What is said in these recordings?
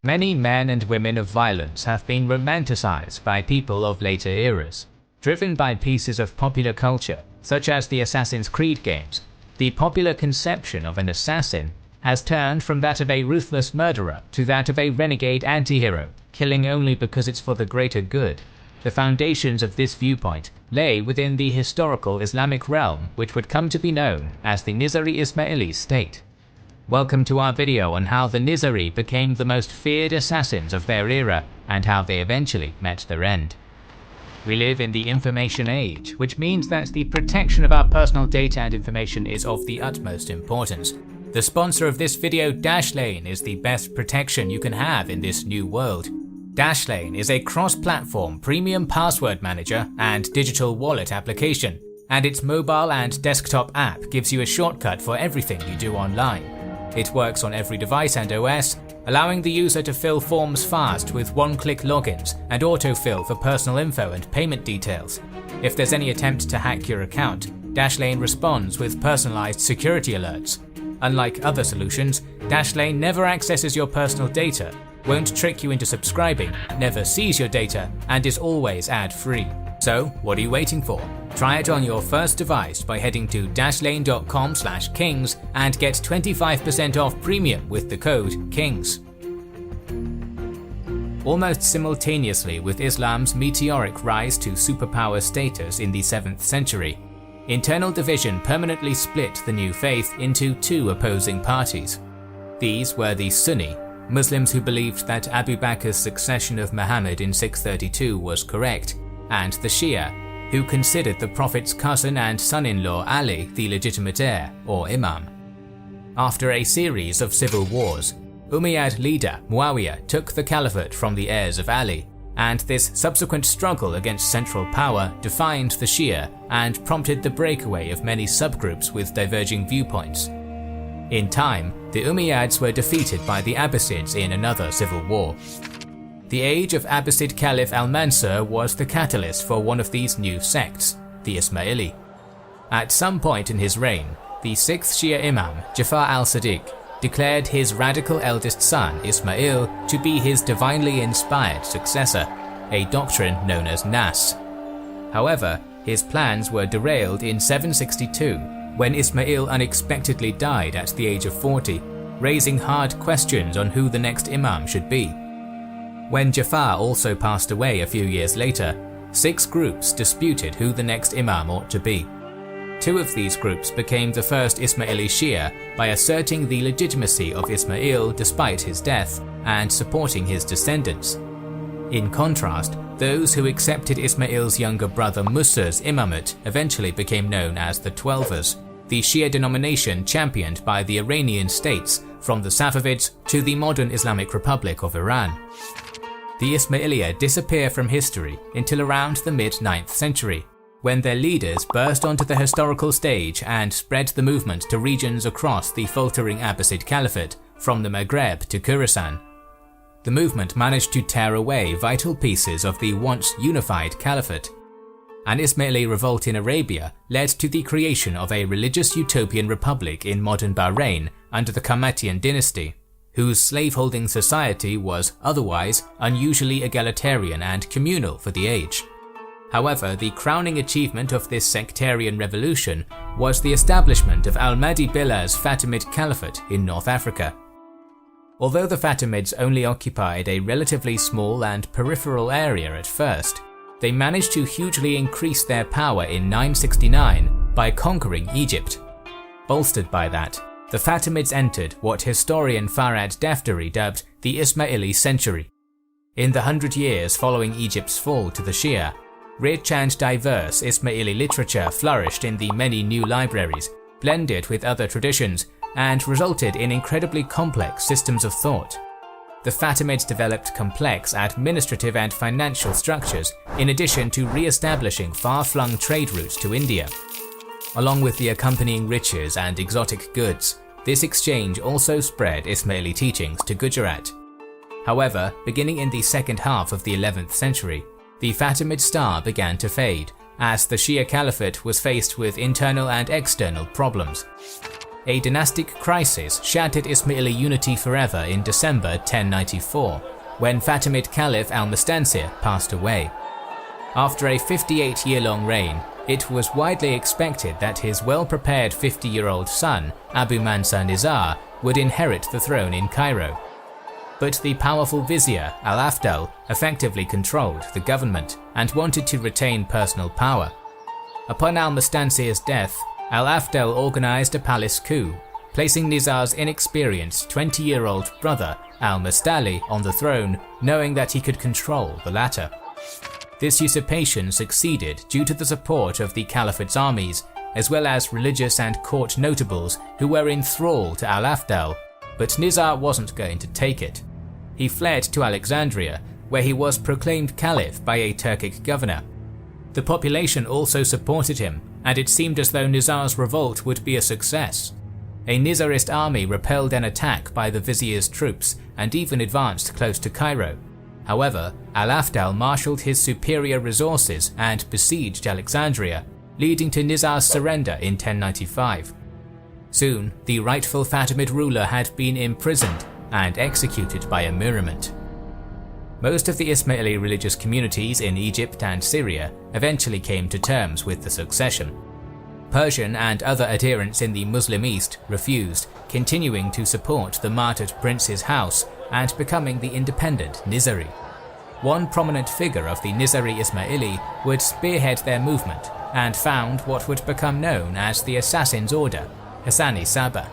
Many men and women of violence have been romanticized by people of later eras. Driven by pieces of popular culture, such as the Assassin's Creed games, the popular conception of an assassin has turned from that of a ruthless murderer to that of a renegade anti-hero, killing only because it's for the greater good. The foundations of this viewpoint lay within the historical Islamic realm, which would come to be known as the Nizari Ismaili state. Welcome to our video on how the Nizari became the most feared assassins of their era and how they eventually met their end. We live in the information age, which means that the protection of our personal data and information is of the utmost importance. The sponsor of this video, Dashlane, is the best protection you can have in this new world. Dashlane is a cross-platform premium password manager and digital wallet application, and its mobile and desktop app gives you a shortcut for everything you do online. It works on every device and OS, allowing the user to fill forms fast with one-click logins and autofill for personal info and payment details. If there's any attempt to hack your account, Dashlane responds with personalized security alerts. Unlike other solutions, Dashlane never accesses your personal data, won't trick you into subscribing, never sees your data, and is always ad-free. So, what are you waiting for? Try it on your first device by heading to dashlane.com/kings and get 25% off premium with the code KINGS. Almost simultaneously with Islam's meteoric rise to superpower status in the 7th century, internal division permanently split the new faith into two opposing parties. These were the Sunni, Muslims who believed that Abu Bakr's succession of Muhammad in 632 was correct, and the Shia, who considered the Prophet's cousin and son-in-law Ali the legitimate heir, or Imam. After a series of civil wars, Umayyad leader Muawiyah took the caliphate from the heirs of Ali, and this subsequent struggle against central power defined the Shia and prompted the breakaway of many subgroups with diverging viewpoints. In time, the Umayyads were defeated by the Abbasids in another civil war. The age of Abbasid Caliph al-Mansur was the catalyst for one of these new sects, the Ismaili. At some point in his reign, the 6th Shia Imam, Jafar al-Sadiq, declared his radical eldest son, Ismail, to be his divinely inspired successor, a doctrine known as Nas. However, his plans were derailed in 762, when Ismail unexpectedly died at the age of 40, raising hard questions on who the next Imam should be. When Jafar also passed away a few years later, 6 groups disputed who the next Imam ought to be. 2 of these groups became the first Ismaili Shia by asserting the legitimacy of Ismail despite his death and supporting his descendants. In contrast, those who accepted Ismail's younger brother Musa's imamate eventually became known as the Twelvers, the Shia denomination championed by the Iranian states from the Safavids to the modern Islamic Republic of Iran. The Ismailia disappear from history until around the mid-9th century, when their leaders burst onto the historical stage and spread the movement to regions across the faltering Abbasid Caliphate, from the Maghreb to Khorasan. The movement managed to tear away vital pieces of the once unified caliphate. An Ismaili revolt in Arabia led to the creation of a religious utopian republic in modern Bahrain under the Kamatian dynasty, whose slaveholding society was otherwise unusually egalitarian and communal for the age. However, the crowning achievement of this sectarian revolution was the establishment of Al-Mahdi Billah's Fatimid Caliphate in North Africa. Although the Fatimids only occupied a relatively small and peripheral area at first, they managed to hugely increase their power in 969 by conquering Egypt. Bolstered by that, the Fatimids entered what historian Farad Daftari dubbed the Ismaili century. In the 100 years following Egypt's fall to the Shia, rich and diverse Ismaili literature flourished in the many new libraries, blended with other traditions, and resulted in incredibly complex systems of thought. The Fatimids developed complex administrative and financial structures in addition to re-establishing far-flung trade routes to India. Along with the accompanying riches and exotic goods, this exchange also spread Ismaili teachings to Gujarat. However, beginning in the second half of the 11th century, the Fatimid star began to fade, as the Shia Caliphate was faced with internal and external problems. a dynastic crisis shattered Ismaili unity forever in December 1094, when Fatimid Caliph al-Mustansir passed away. After a 58-year-long reign, it was widely expected that his well-prepared 50-year-old son, Abu Mansur Nizar, would inherit the throne in Cairo. But the powerful vizier, Al-Afdal, effectively controlled the government and wanted to retain personal power. Upon al-Mustansir's death, Al-Afdal organized a palace coup, placing Nizar's inexperienced 20-year-old brother, al-Mustali, on the throne, knowing that he could control the latter. This usurpation succeeded due to the support of the Caliphate's armies, as well as religious and court notables who were in thrall to Al-Afdal, but Nizar wasn't going to take it. He fled to Alexandria, where he was proclaimed caliph by a Turkic governor. The population also supported him, and it seemed as though Nizar's revolt would be a success. A Nizarist army repelled an attack by the vizier's troops and even advanced close to Cairo. However, Al-Afdal marshaled his superior resources and besieged Alexandria, leading to Nizar's surrender in 1095. Soon, the rightful Fatimid ruler had been imprisoned and executed by immunement. Most of the Ismaili religious communities in Egypt and Syria eventually came to terms with the succession. Persian and other adherents in the Muslim East refused, continuing to support the martyred prince's house and becoming the independent Nizari. One prominent figure of the Nizari Ismaili would spearhead their movement and found what would become known as the Hashashins order, Hassani Saba.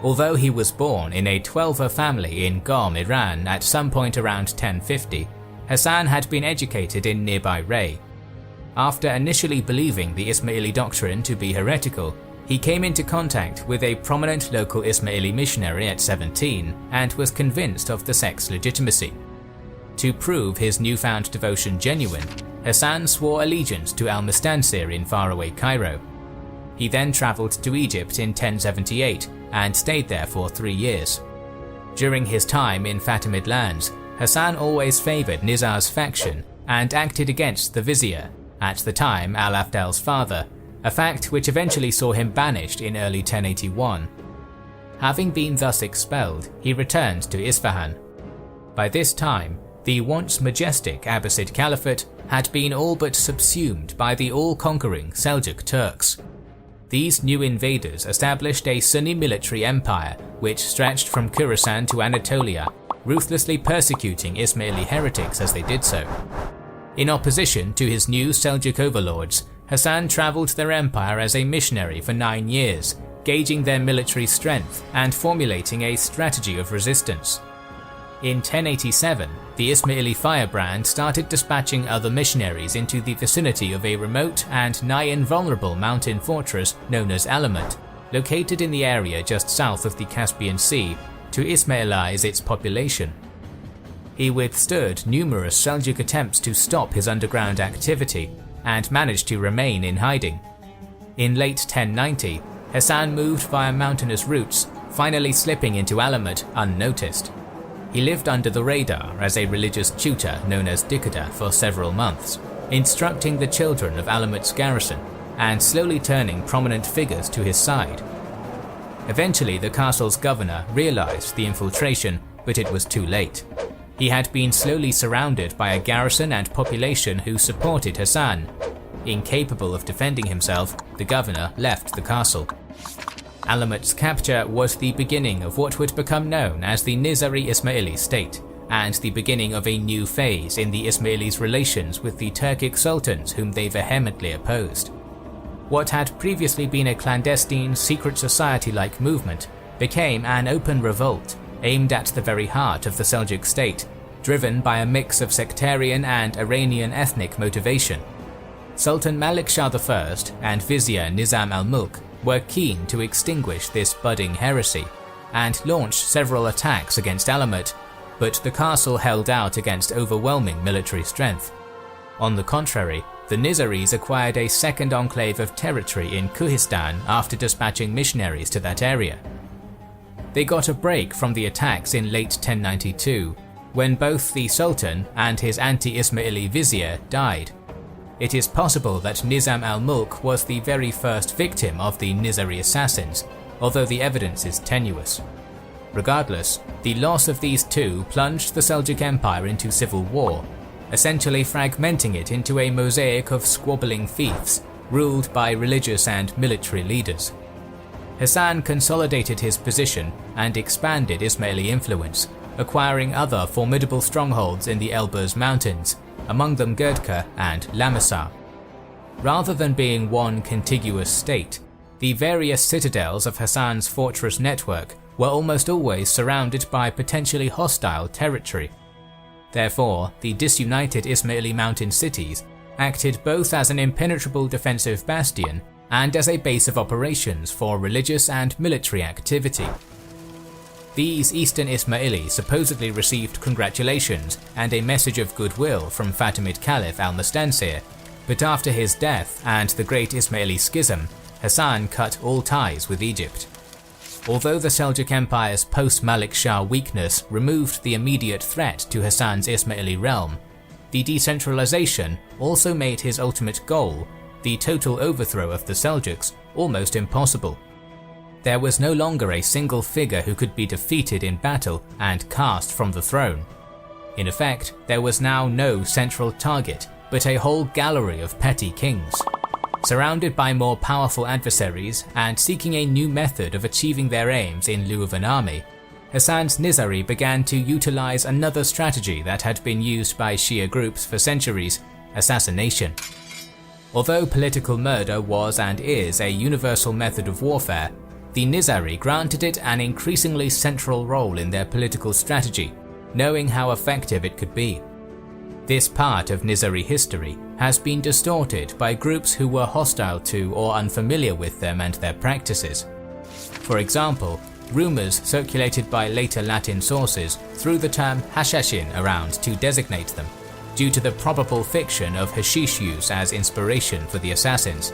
Although he was born in a Twelver family in Qom, Iran at some point around 1050, Hassan had been educated in nearby Ray. After initially believing the Ismaili doctrine to be heretical, he came into contact with a prominent local Ismaili missionary at 17 and was convinced of the sect's legitimacy. To prove his newfound devotion genuine, Hassan swore allegiance to al-Mustansir in faraway Cairo. He then travelled to Egypt in 1078 and stayed there for 3 years. During his time in Fatimid lands, Hassan always favoured Nizar's faction and acted against the vizier, at the time Al-Afdal's father, a fact which eventually saw him banished in early 1081. Having been thus expelled, he returned to Isfahan. By this time, the once majestic Abbasid Caliphate had been all but subsumed by the all-conquering Seljuk Turks. These new invaders established a Sunni military empire which stretched from Khorasan to Anatolia, ruthlessly persecuting Ismaili heretics as they did so. In opposition to his new Seljuk overlords, Hassan travelled their empire as a missionary for 9 years, gauging their military strength and formulating a strategy of resistance. In 1087, the Ismaili firebrand started dispatching other missionaries into the vicinity of a remote and nigh invulnerable mountain fortress known as Alamut, located in the area just south of the Caspian Sea, to Ismailize its population. He withstood numerous Seljuk attempts to stop his underground activity and managed to remain in hiding. In late 1090, Hassan moved via mountainous routes, finally slipping into Alamut unnoticed. He lived under the radar as a religious tutor known as Dikada for several months, instructing the children of Alamut's garrison and slowly turning prominent figures to his side. Eventually, the castle's governor realized the infiltration, but it was too late. He had been slowly surrounded by a garrison and population who supported Hassan. Incapable of defending himself, the governor left the castle. Alamut's capture was the beginning of what would become known as the Nizari Ismaili state, and the beginning of a new phase in the Ismailis' relations with the Turkic sultans whom they vehemently opposed. What had previously been a clandestine secret society-like movement became an open revolt aimed at the very heart of the Seljuk state, driven by a mix of sectarian and Iranian ethnic motivation. Sultan Malik Shah I and Vizier Nizam al-Mulk were keen to extinguish this budding heresy, and launched several attacks against Alamut, but the castle held out against overwhelming military strength. On the contrary, the Nizaris acquired a second enclave of territory in Kuhistan after dispatching missionaries to that area. They got a break from the attacks in late 1092, when both the Sultan and his anti-Ismaili vizier died. It is possible that Nizam al-Mulk was the very first victim of the Nizari assassins, although the evidence is tenuous. Regardless, the loss of these two plunged the Seljuk Empire into civil war, essentially fragmenting it into a mosaic of squabbling fiefs ruled by religious and military leaders. Hasan consolidated his position and expanded Ismaili influence, acquiring other formidable strongholds in the Elburz Mountains, among them Girdka and Lamisar. Rather than being one contiguous state, the various citadels of Hasan's fortress network were almost always surrounded by potentially hostile territory. Therefore, the disunited Ismaili mountain cities acted both as an impenetrable defensive bastion and as a base of operations for religious and military activity. These Eastern Ismaili supposedly received congratulations and a message of goodwill from Fatimid Caliph al-Mustansir, but after his death and the Great Ismaili Schism, Hasan cut all ties with Egypt. Although the Seljuk Empire's post-Malik Shah weakness removed the immediate threat to Hasan's Ismaili realm, the decentralization also made his ultimate goal, the total overthrow of the Seljuks, almost impossible. There was no longer a single figure who could be defeated in battle and cast from the throne. In effect, there was now no central target, but a whole gallery of petty kings. Surrounded by more powerful adversaries and seeking a new method of achieving their aims in lieu of an army, Hasan's Nizari began to utilize another strategy that had been used by Shia groups for centuries: assassination. Although political murder was and is a universal method of warfare, the Nizari granted it an increasingly central role in their political strategy, knowing how effective it could be. This part of Nizari history has been distorted by groups who were hostile to or unfamiliar with them and their practices. For example, rumors circulated by later Latin sources threw the term Hashashin around to designate them, due to the probable fiction of hashish use as inspiration for the assassins.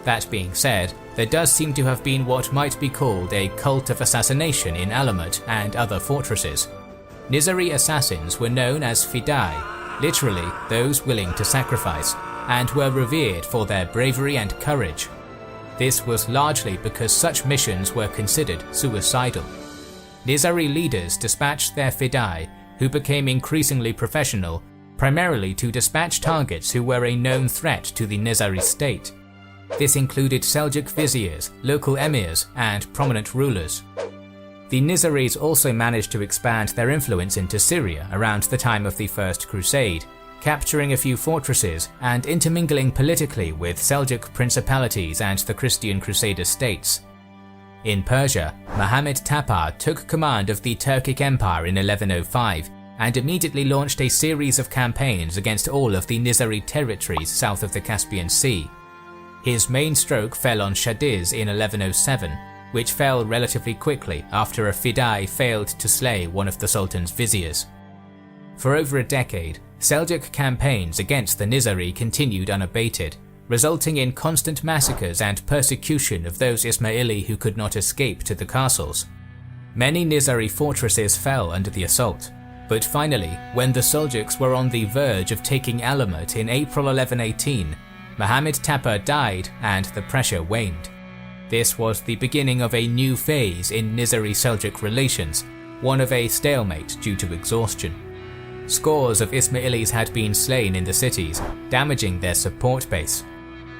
That being said, there does seem to have been what might be called a cult of assassination in Alamut and other fortresses. Nizari assassins were known as Fidai, literally those willing to sacrifice, and were revered for their bravery and courage. This was largely because such missions were considered suicidal. Nizari leaders dispatched their Fidai, who became increasingly professional, primarily to dispatch targets who were a known threat to the Nizari state. This included Seljuk viziers, local emirs, and prominent rulers. The Nizaris also managed to expand their influence into Syria around the time of the First Crusade, capturing a few fortresses and intermingling politically with Seljuk principalities and the Christian Crusader states. In Persia, Muhammad Tapa took command of the Turkic Empire in 1105 and immediately launched a series of campaigns against all of the Nizari territories south of the Caspian Sea. His main stroke fell on Shadiz in 1107, which fell relatively quickly after a Fidai failed to slay one of the Sultan's viziers. For over a decade, Seljuk campaigns against the Nizari continued unabated, resulting in constant massacres and persecution of those Ismaili who could not escape to the castles. Many Nizari fortresses fell under the assault, but finally, when the Seljuks were on the verge of taking Alamut in April 1118, Muhammad Tapa died and the pressure waned. This was the beginning of a new phase in Nizari-Seljuk relations, one of a stalemate due to exhaustion. Scores of Ismailis had been slain in the cities, damaging their support base.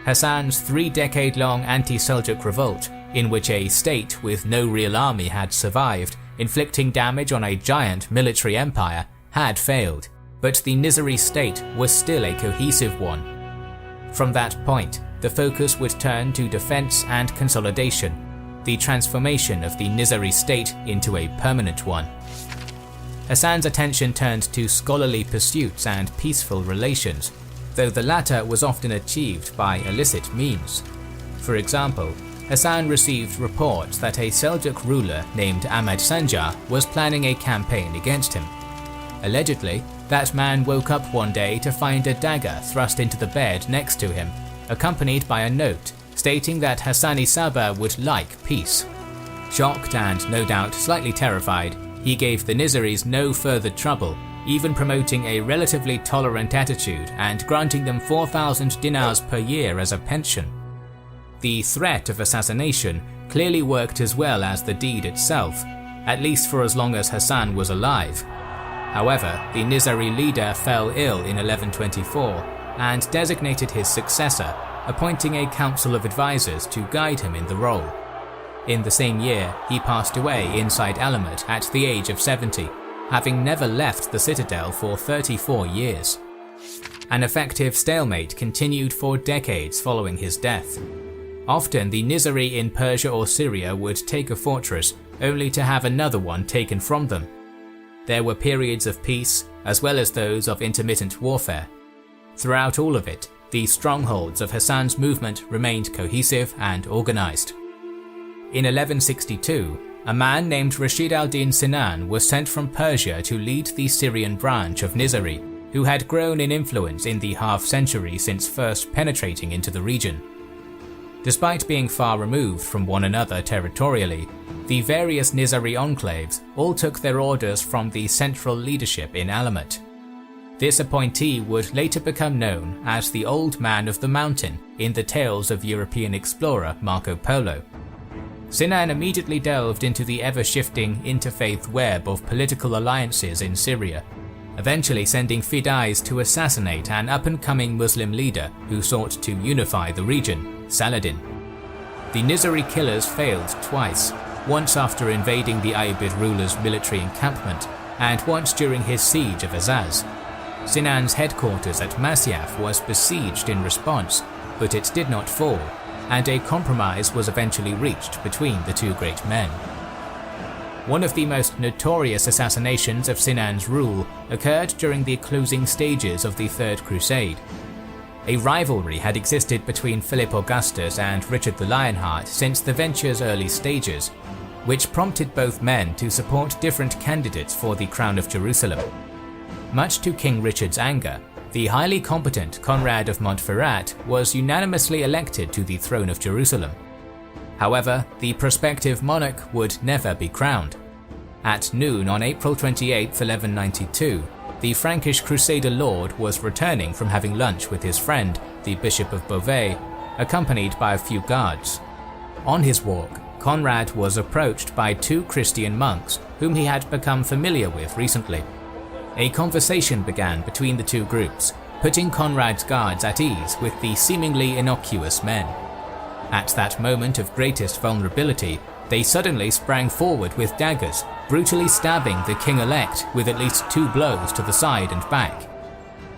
Hasan's 3-decade-long anti-Seljuk revolt, in which a state with no real army had survived, inflicting damage on a giant military empire, had failed, but the Nizari state was still a cohesive one. From that point, the focus would turn to defense and consolidation, the transformation of the Nizari state into a permanent one. Hasan's attention turned to scholarly pursuits and peaceful relations, though the latter was often achieved by illicit means. For example, Hasan received reports that a Seljuk ruler named Ahmad Sanjar was planning a campaign against him. Allegedly, that man woke up one day to find a dagger thrust into the bed next to him, accompanied by a note stating that Hassani Saba would like peace. Shocked and no doubt slightly terrified, he gave the Nizaris no further trouble, even promoting a relatively tolerant attitude and granting them 4,000 dinars per year as a pension. The threat of assassination clearly worked as well as the deed itself, at least for as long as Hassan was alive. However, the Nizari leader fell ill in 1124 and designated his successor, appointing a council of advisors to guide him in the role. In the same year, he passed away inside Alamut at the age of 70, having never left the citadel for 34 years. An effective stalemate continued for decades following his death. Often the Nizari in Persia or Syria would take a fortress only to have another one taken from them. There were periods of peace as well as those of intermittent warfare. Throughout all of it, the strongholds of Hassan's movement remained cohesive and organized. In 1162, a man named Rashid al-Din Sinan was sent from Persia to lead the Syrian branch of Nizari, who had grown in influence in the half-century since first penetrating into the region. Despite being far removed from one another territorially, the various Nizari enclaves all took their orders from the central leadership in Alamut. This appointee would later become known as the Old Man of the Mountain in the tales of European explorer Marco Polo. Sinan immediately delved into the ever-shifting interfaith web of political alliances in Syria, eventually sending Fidais to assassinate an up-and-coming Muslim leader who sought to unify the region, Saladin. The Nizari killers failed twice, once after invading the Ayyubid ruler's military encampment, and once during his siege of Azaz. Sinan's headquarters at Masyaf was besieged in response, but it did not fall, and a compromise was eventually reached between the two great men. One of the most notorious assassinations of Sinan's rule occurred during the closing stages of the Third Crusade. A rivalry had existed between Philip Augustus and Richard the Lionheart since the venture's early stages, which prompted both men to support different candidates for the crown of Jerusalem. Much to King Richard's anger, the highly competent Conrad of Montferrat was unanimously elected to the throne of Jerusalem. However, the prospective monarch would never be crowned. At noon on April 28, 1192, the Frankish Crusader lord was returning from having lunch with his friend, the Bishop of Beauvais, accompanied by a few guards. On his walk, Conrad was approached by two Christian monks whom he had become familiar with recently. A conversation began between the two groups, putting Conrad's guards at ease with the seemingly innocuous men. At that moment of greatest vulnerability, they suddenly sprang forward with daggers, brutally stabbing the king-elect with at least 2 blows to the side and back.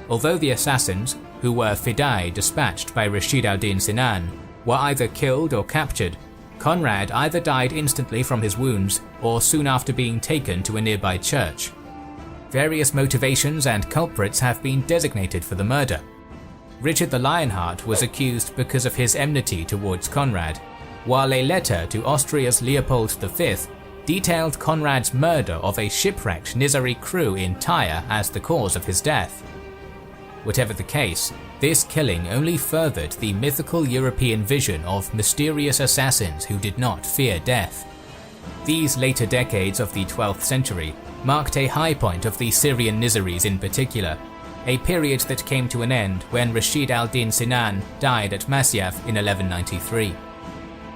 Although the assassins, who were Fidai dispatched by Rashid al-Din Sinan, were either killed or captured, Conrad either died instantly from his wounds or soon after being taken to a nearby church. Various motivations and culprits have been designated for the murder. Richard the Lionheart was accused because of his enmity towards Conrad, while a letter to Austria's Leopold V detailed Conrad's murder of a shipwrecked Nizari crew in Tyre as the cause of his death. Whatever the case, this killing only furthered the mythical European vision of mysterious assassins who did not fear death. These later decades of the 12th century marked a high point of the Syrian Nizaris in particular, a period that came to an end when Rashid al-Din Sinan died at Masyaf in 1193.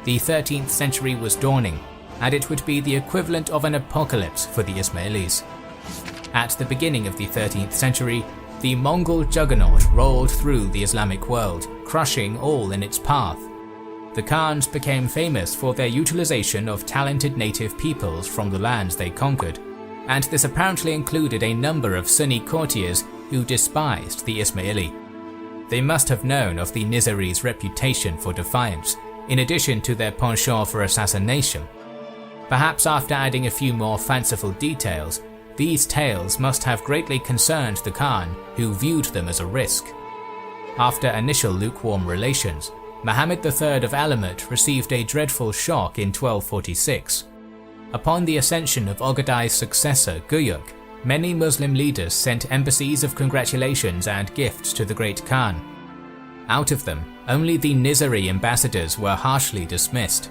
The 13th century was dawning, and it would be the equivalent of an apocalypse for the Ismailis. At the beginning of the 13th century, the Mongol juggernaut rolled through the Islamic world, crushing all in its path. The Khans became famous for their utilization of talented native peoples from the lands they conquered, and this apparently included a number of Sunni courtiers who despised the Ismaili. They must have known of the Nizaris' reputation for defiance, in addition to their penchant for assassination. Perhaps after adding a few more fanciful details, these tales must have greatly concerned the Khan, who viewed them as a risk. After initial lukewarm relations, Muhammad III of Alamut received a dreadful shock in 1246. Upon the ascension of Ogedai's successor Guyuk, many Muslim leaders sent embassies of congratulations and gifts to the great Khan. Out of them, only the Nizari ambassadors were harshly dismissed.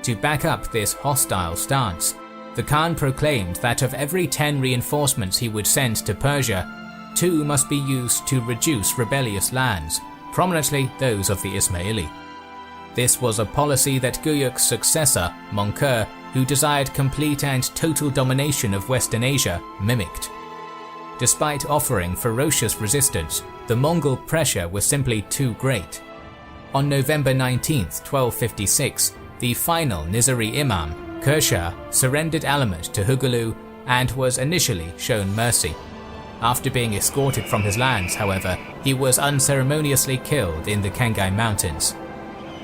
To back up this hostile stance, the Khan proclaimed that of every 10 reinforcements he would send to Persia, 2 must be used to reduce rebellious lands, prominently those of the Ismaili. This was a policy that Guyuk's successor, Mongke, who desired complete and total domination of Western Asia, mimicked. Despite offering ferocious resistance, the Mongol pressure was simply too great. On November 19, 1256, the final Nizari Imam, Kersha, surrendered Alamut to Hugulu and was initially shown mercy. After being escorted from his lands, however, he was unceremoniously killed in the Khangai Mountains.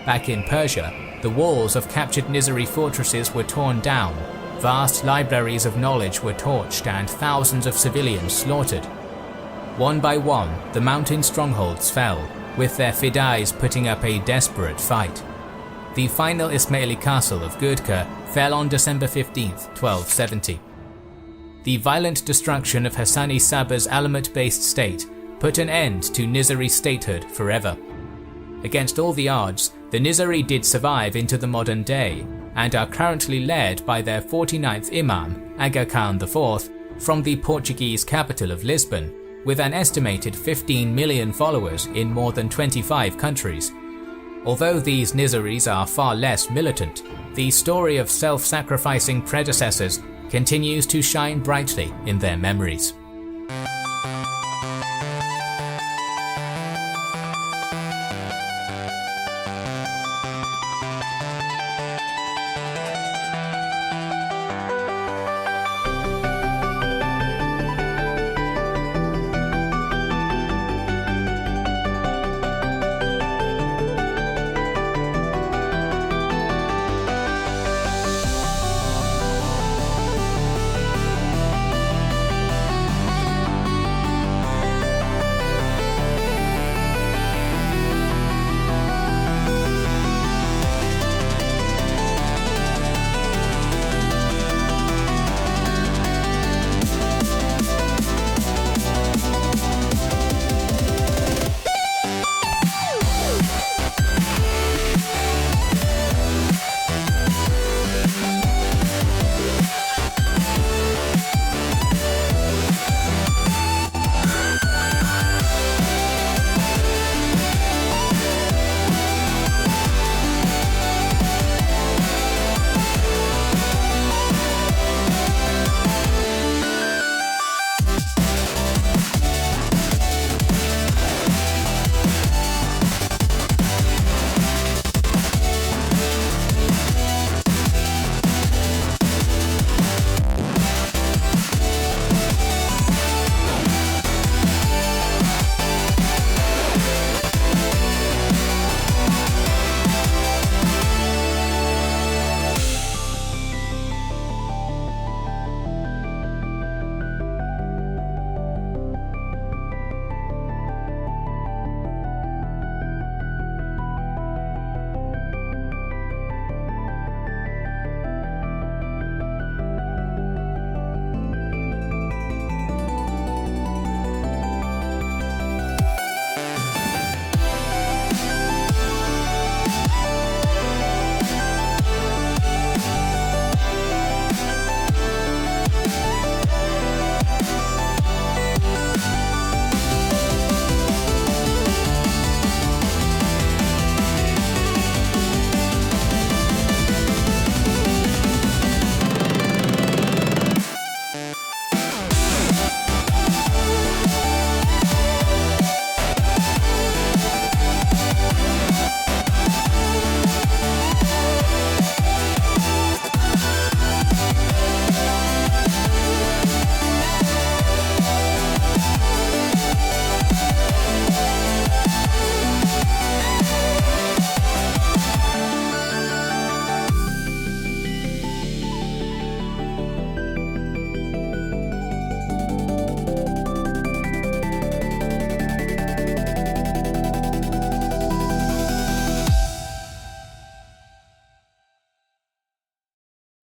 Back in Persia, the walls of captured Nizari fortresses were torn down, vast libraries of knowledge were torched and thousands of civilians slaughtered. One by one, the mountain strongholds fell, with their fidais putting up a desperate fight. The final Ismaili castle of Gurdka fell on December 15, 1270. The violent destruction of Hassani Saba's Alamut-based state put an end to Nizari statehood forever. Against all the odds, the Nizari did survive into the modern day and are currently led by their 49th Imam, Aga Khan IV, from the Portuguese capital of Lisbon, with an estimated 15 million followers in more than 25 countries. Although these Nizaris are far less militant, the story of self-sacrificing predecessors continues to shine brightly in their memories.